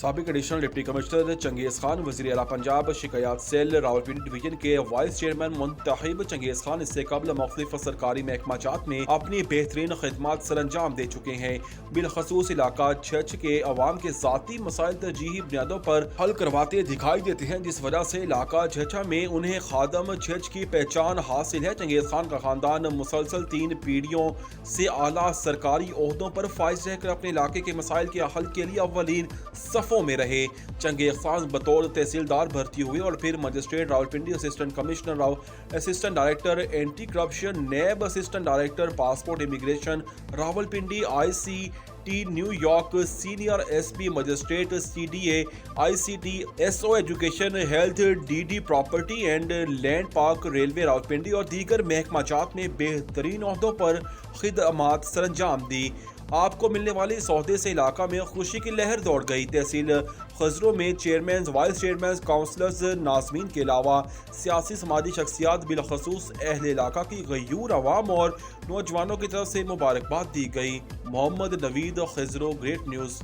سابق additional deputy commissioner چنگیز خان وزیر اعلیٰ پنجاب شکایات سیل راولپنڈی ڈویژن کے وائس چیئرمین منتخب چنگیز خان اس سے قبل مختلف سرکاری محکمہ جات میں اپنی بہترین خدمات سر انجام دے چکے ہیں۔ بالخصوص علاقہ چھچ کے عوام کے ذاتی مسائل ترجیحی بنیادوں پر حل کرواتے دکھائی دیتے ہیں، جس وجہ سے علاقہ جھچا میں انہیں خادم چھچ کی پہچان حاصل ہے۔ چنگیز خان کا خاندان مسلسل 3 پیڑھیوں سے اعلیٰ سرکاری عہدوں پر فائز رہ کر اپنے علاقے کے مسائل کے حل کے لیے اولین صفوں میں رہے۔ چنگیز خان بطور تحصیلدار بھرتی ہوئے اور پھر magistrate Rawalpindi, assistant commissioner assistant director anti corruption NAB, assistant director passport immigration Rawalpindi I C T New York, senior S P magistrate C D A I C T S O education health D D property and land park railway Rawalpindi اور دیگر محکمہ جات میں بہترین عہدوں پر خدمات سر انجام دی۔ آپ کو ملنے والے اس عہدے سے علاقہ میں خوشی کی لہر دوڑ گئی۔ تحصیل خضروں میں چیئرمینز، وائس چیئرمینز، کونسلرز، ناظمین کے علاوہ سیاسی سماجی شخصیات، بالخصوص اہل علاقہ کی غیور عوام اور نوجوانوں کی طرف سے مبارکباد دی گئی۔ محمد نوید خضرو، گریٹ نیوز۔